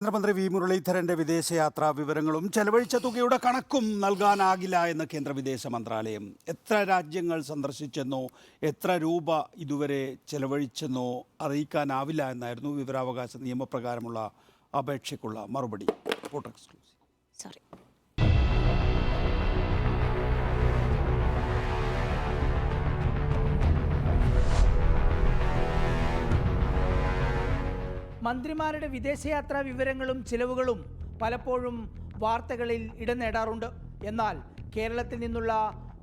കേന്ദ്രമന്ത്രി വി മുരളീധരന്റെ വിദേശയാത്രാ വിവരങ്ങളും ചെലവഴിച്ച തുകയുടെ കണക്കും നൽകാനാകില്ല എന്ന് കേന്ദ്ര വിദേശ മന്ത്രാലയം. എത്ര രാജ്യങ്ങൾ സന്ദർശിച്ചെന്നോ എത്ര രൂപ ഇതുവരെ ചെലവഴിച്ചെന്നോ അറിയിക്കാനാവില്ല എന്നായിരുന്നു വിവരാവകാശ നിയമപ്രകാരമുള്ള അപേക്ഷയ്ക്കുള്ള മറുപടി. സോറി. മന്ത്രിമാരുടെ വിദേശയാത്രാ വിവരങ്ങളും ചിലവുകളും പലപ്പോഴും വാർത്തകളിൽ ഇടം നേടാറുണ്ട്. എന്നാൽ കേരളത്തിൽ നിന്നുള്ള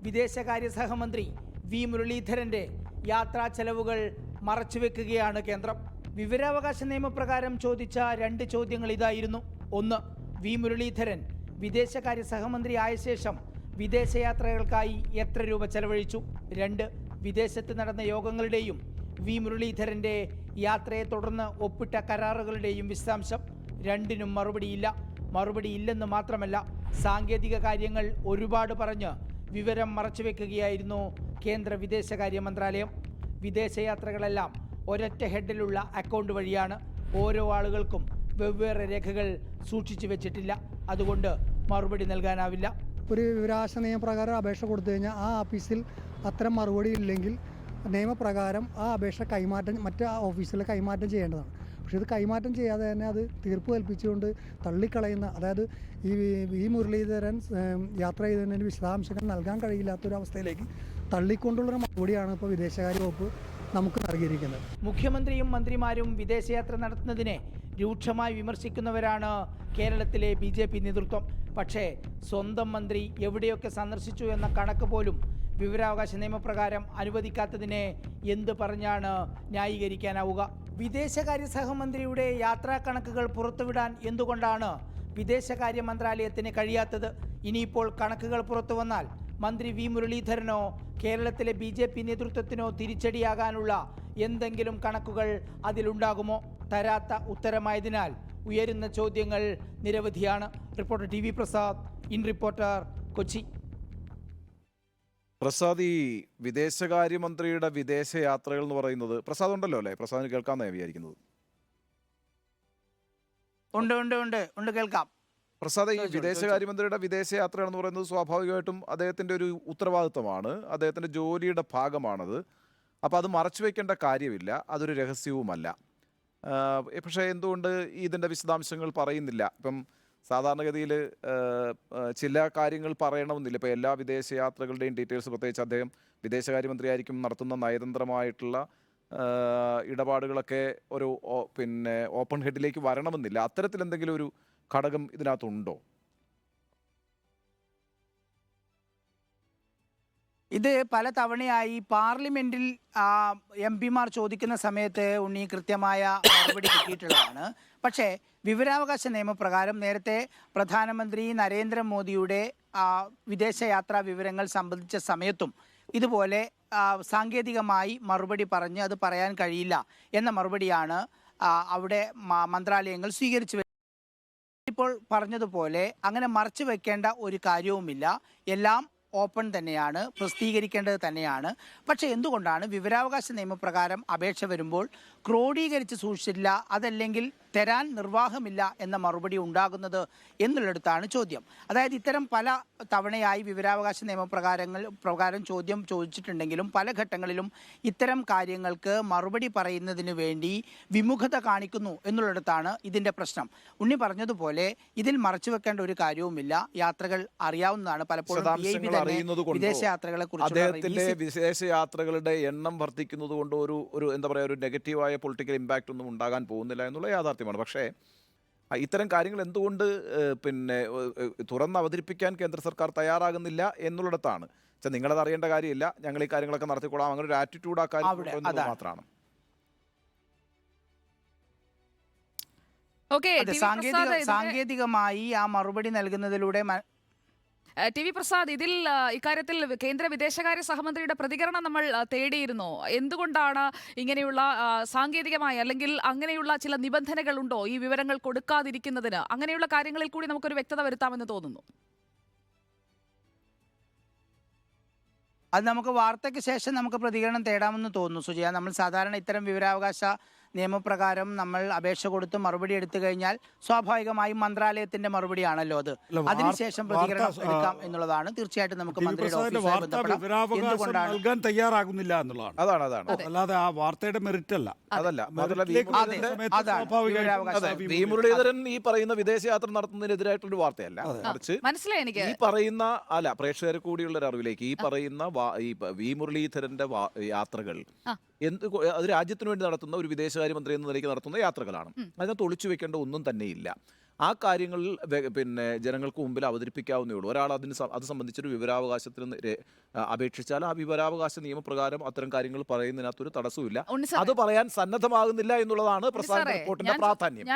വിദേശകാര്യ സഹമന്ത്രി വി മുരളീധരൻ്റെ യാത്രാ ചെലവുകൾ മറച്ചുവെക്കുകയാണ് കേന്ദ്രം. വിവരാവകാശ നിയമപ്രകാരം ചോദിച്ച 2 ചോദ്യങ്ങൾ ഇതായിരുന്നു. 1. വി മുരളീധരൻ വിദേശകാര്യ സഹമന്ത്രി ആയ ശേഷം വിദേശയാത്രകൾക്കായി എത്ര രൂപ ചെലവഴിച്ചു? 2. വിദേശത്ത് നടന്ന യോഗങ്ങളുടെയും വി മുരളീധരൻ്റെ യാത്രയെ തുടർന്ന് ഒപ്പിട്ട കരാറുകളുടെയും വിശദാംശം. 2നും മറുപടിയില്ലെന്ന് മാത്രമല്ല, സാങ്കേതിക കാര്യങ്ങൾ ഒരുപാട് പറഞ്ഞ് വിവരം മറച്ചുവെക്കുകയായിരുന്നു കേന്ദ്ര വിദേശകാര്യ മന്ത്രാലയം. വിദേശയാത്രകളെല്ലാം ഒരൊറ്റ ഹെഡിലുള്ള അക്കൗണ്ട് വഴിയാണ്. ഓരോ ആളുകൾക്കും വെവ്വേറെ രേഖകൾ സൂക്ഷിച്ചു വെച്ചിട്ടില്ല. അതുകൊണ്ട് മറുപടി നൽകാനാവില്ല. ഒരു വിവരാവകാശ നിയമപ്രകാരം അപേക്ഷ കൊടുത്തു കഴിഞ്ഞാൽ ആ ഓഫീസിൽ അത്തരം മറുപടി ഇല്ലെങ്കിൽ നിയമപ്രകാരം ആ അപേക്ഷ മറ്റ് ഓഫീസിൽ കൈമാറ്റം ചെയ്യേണ്ടതാണ്. പക്ഷേ ഇത് കൈമാറ്റം ചെയ്യാതെ തന്നെ അത് തീർപ്പ് കൽപ്പിച്ചുകൊണ്ട് തള്ളിക്കളയുന്ന, അതായത് ഈ മുരളീധരൻ യാത്ര ചെയ്തതിന് വിശദാംശങ്ങൾ നൽകാൻ കഴിയില്ലാത്തൊരവസ്ഥയിലേക്ക് തള്ളിക്കൊണ്ടുള്ളൊരു മറുപടിയാണ് ഇപ്പോൾ വിദേശകാര്യ വകുപ്പ് നമുക്ക് നൽകിയിരിക്കുന്നത്. മുഖ്യമന്ത്രിയും മന്ത്രിമാരും വിദേശയാത്ര നടത്തുന്നതിനെ രൂക്ഷമായി വിമർശിക്കുന്നവരാണ് കേരളത്തിലെ BJP നേതൃത്വം. പക്ഷേ സ്വന്തം മന്ത്രി എവിടെയൊക്കെ സന്ദർശിച്ചു എന്ന കണക്ക് പോലും വിവരാവകാശ നിയമപ്രകാരം അനുവദിക്കാത്തതിനെ എന്ത് പറഞ്ഞാണ് ന്യായീകരിക്കാനാവുക? വിദേശകാര്യ സഹമന്ത്രിയുടെ യാത്രാ കണക്കുകൾ പുറത്തുവിടാൻ എന്തുകൊണ്ടാണ് വിദേശകാര്യ മന്ത്രാലയത്തിന് കഴിയാത്തത്? ഇനിയിപ്പോൾ കണക്കുകൾ പുറത്തു വന്നാൽ മന്ത്രി വി മുരളീധരനോ കേരളത്തിലെ BJP നേതൃത്വത്തിനോ തിരിച്ചടിയാകാനുള്ള എന്തെങ്കിലും കണക്കുകൾ അതിലുണ്ടാകുമോ? തരാത്ത ഉത്തരമായതിനാൽ ഉയരുന്ന ചോദ്യങ്ങൾ നിരവധിയാണ്. Reporter TV Prasad, in reporter, Kochi. Prasad, ഈ വിദേശകാര്യമന്ത്രിയുടെ വിദേശയാത്രകൾ എന്ന് പറയുന്നത് പ്രസാദ് ഉണ്ടല്ലോ അല്ലേ? പ്രസാദിന് കേൾക്കാമെന്നാണ് വിചാരിക്കുന്നത്. ഉണ്ട് കേൾക്കാം. പ്രസാദ്, ഈ വിദേശകാര്യമന്ത്രിയുടെ വിദേശയാത്ര എന്ന് പറയുന്നത് സ്വാഭാവികമായിട്ടും അദ്ദേഹത്തിൻ്റെ ഒരു ഉത്തരവാദിത്വമാണ്, അദ്ദേഹത്തിൻ്റെ ജോലിയുടെ ഭാഗമാണത്. അപ്പോൾ അത് മറച്ചു വയ്ക്കേണ്ട കാര്യമില്ല, അതൊരു രഹസ്യവുമല്ല. പക്ഷേ എന്തുകൊണ്ട് ഇതിൻ്റെ വിശദാംശങ്ങൾ പറയുന്നില്ല? ഇപ്പം സാധാരണഗതിയിൽ ചില കാര്യങ്ങൾ പറയണമെന്നില്ല. ഇപ്പോൾ എല്ലാ വിദേശയാത്രകളുടെയും ഡീറ്റെയിൽസ്, പ്രത്യേകിച്ച് അദ്ദേഹം വിദേശകാര്യമന്ത്രി ആയിരിക്കും നടത്തുന്ന നയതന്ത്രമായിട്ടുള്ള ഇടപാടുകളൊക്കെ ഒരു ഓപ്പൺ ഹെഡിലേക്ക് വരണമെന്നില്ല. അത്തരത്തിൽ എന്തെങ്കിലും ഒരു ഘടകം ഇതിനകത്തുണ്ടോ? ഇത് പല തവണയായി പാർലമെന്റിൽ MP-മാർ ചോദിക്കുന്ന സമയത്ത് ഉണ്ണി കൃത്യമായ മറുപടി കിട്ടിയിട്ടുള്ളതാണ്. പക്ഷേ വിവരാവകാശ നിയമപ്രകാരം നേരത്തെ പ്രധാനമന്ത്രി നരേന്ദ്രമോദിയുടെ വിദേശയാത്രാ വിവരങ്ങൾ സംബന്ധിച്ച സമയത്തും ഇതുപോലെ സാങ്കേതികമായി മറുപടി പറഞ്ഞ് അത് പറയാൻ കഴിയില്ല എന്ന മറുപടിയാണ് അവിടെ മന്ത്രാലയങ്ങൾ സ്വീകരിച്ചു. ഇപ്പോൾ പറഞ്ഞതുപോലെ അങ്ങനെ മറച്ചു വെക്കേണ്ട ഒരു കാര്യവുമില്ല. എല്ലാം ഓപ്പൺ തന്നെയാണ്, പ്രസിദ്ധീകരിക്കേണ്ടത് തന്നെയാണ്. പക്ഷേ എന്തുകൊണ്ടാണ് വിവരാവകാശ നിയമപ്രകാരം അപേക്ഷ വരുമ്പോൾ ക്രോഡീകരിച്ച് സൂക്ഷിച്ചില്ല, അതല്ലെങ്കിൽ തരാൻ നിർവാഹമില്ല എന്ന മറുപടി ഉണ്ടാകുന്നത് എന്നുള്ളിടത്താണ് ചോദ്യം. അതായത് ഇത്തരം പല തവണയായി വിവരാവകാശ നിയമപ്രകാരം ചോദ്യം ചോദിച്ചിട്ടുണ്ടെങ്കിലും പല ഘട്ടങ്ങളിലും ഇത്തരം കാര്യങ്ങൾക്ക് മറുപടി പറയുന്നതിന് വേണ്ടി വിമുഖത കാണിക്കുന്നു എന്നുള്ളിടത്താണ് ഇതിൻ്റെ പ്രശ്നം. ഉണ്ണി പറഞ്ഞതുപോലെ ഇതിൽ മറച്ചു വെക്കേണ്ട ഒരു കാര്യവുമില്ല. യാത്രകൾ അറിയാവുന്നതാണ്. പലപ്പോഴും അദ്ദേഹത്തിന്റെ വിദേശയാത്രകളുടെ എണ്ണം വർദ്ധിക്കുന്നത് കൊണ്ട് ഒരു എന്താ പറയുക, ഒരു നെഗറ്റീവായ പൊളിറ്റിക്കൽ ഇമ്പാക്റ്റ് ഒന്നും ഉണ്ടാകാൻ പോകുന്നില്ല എന്നുള്ള യാഥാർത്ഥ്യമാണ്. പക്ഷേ ഇത്തരം കാര്യങ്ങൾ എന്തുകൊണ്ട് തുറന്ന് അവതരിപ്പിക്കാൻ കേന്ദ്ര സർക്കാർ തയ്യാറാകുന്നില്ല എന്നുള്ളിടത്താണ്. നിങ്ങളത് അറിയേണ്ട കാര്യമില്ല, ഞങ്ങൾ ഈ കാര്യങ്ങളൊക്കെ നടത്തിക്കൊള്ളാം, അങ്ങനെ ഒരു ആറ്റിറ്റ്യൂഡ് ആ കാര്യം മാത്രമാണ്. സാങ്കേതികമായി ആ മറുപടി നൽകുന്നതിലൂടെ TV പ്രസാദ്, ഇതിൽ ഇക്കാര്യത്തിൽ കേന്ദ്ര വിദേശകാര്യ സഹമന്ത്രിയുടെ പ്രതികരണം നമ്മൾ തേടിയിരുന്നു. എന്തുകൊണ്ടാണ് ഇങ്ങനെയുള്ള സാങ്കേതികമായ അല്ലെങ്കിൽ അങ്ങനെയുള്ള ചില നിബന്ധനകളുണ്ടോ ഈ വിവരങ്ങൾ കൊടുക്കാതിരിക്കുന്നതിന്? അങ്ങനെയുള്ള കാര്യങ്ങളിൽ കൂടി നമുക്കൊരു വ്യക്തത വരുത്താമെന്ന് തോന്നുന്നു. അത് നമുക്ക് വാർത്തയ്ക്ക് ശേഷം നമുക്ക് പ്രതികരണം തേടാമെന്ന് തോന്നുന്നു സുജയ. നമ്മൾ സാധാരണ ഇത്തരം വിവരാവകാശ നിയമപ്രകാരം നമ്മൾ അപേക്ഷ കൊടുത്ത് മറുപടി എടുത്തു കഴിഞ്ഞാൽ സ്വാഭാവികമായും മന്ത്രാലയത്തിന്റെ മറുപടിയാണല്ലോ അത്. അല്ല, അതിനുശേഷം പ്രതികരണം എടുക്കാം എന്നുള്ളതാണ്. തീർച്ചയായും നമുക്ക് മന്ത്രിയുടെ ഓഫീസുമായി ബന്ധപ്പെടാം. എന്തുകൊണ്ടാണ് നൽകാൻ തയ്യാറാകുന്നില്ല എന്നുള്ളതാണ്. അതാണ് അല്ലാതെ ആ വാർത്തയുടെ മെറിറ്റ് അല്ല. അതല്ല. മാത്രമല്ല വി മുരളീധരൻ ഈ പറയുന്ന വിദേശയാത്ര നടത്തുന്നതിനെതിരായിട്ടൊരു വാർത്തയല്ല, മറിച്ച് മനസ്സിലായി എനിക്ക്. ഈ പറയുന്ന പ്രേക്ഷകരെ കൂടിയുള്ള ഒരു അറിവിലേക്ക് ഈ പറയുന്ന ഈ വി മുരളീധരന്റെ യാത്രകൾ അത് രാജ്യത്തിന് വേണ്ടി നടത്തുന്ന ഒരു വിദേശകാര്യമന്ത്രി എന്ന നിലയ്ക്ക് നടത്തുന്ന യാത്രകളാണ്. അതിനകത്ത് ഒളിച്ചു വെക്കേണ്ട ഒന്നും തന്നെയില്ല. ആ കാര്യങ്ങളിൽ പിന്നെ ജനങ്ങൾക്ക് മുമ്പിൽ അവതരിപ്പിക്കാവുന്നേ ഉള്ളൂ. ഒരാൾ അത് സംബന്ധിച്ചൊരു വിവരാവകാശത്തിന് അപേക്ഷിച്ചാൽ ആ വിവരാവകാശ നിയമപ്രകാരം അത്തരം കാര്യങ്ങൾ പറയുന്നതിനകത്തൊരു തടസ്സമില്ല. അത് പറയാൻ സന്നദ്ധമാകുന്നില്ല എന്നുള്ളതാണ് പ്രസാദ് റിപ്പോർട്ടിന്റെ പ്രാധാന്യം.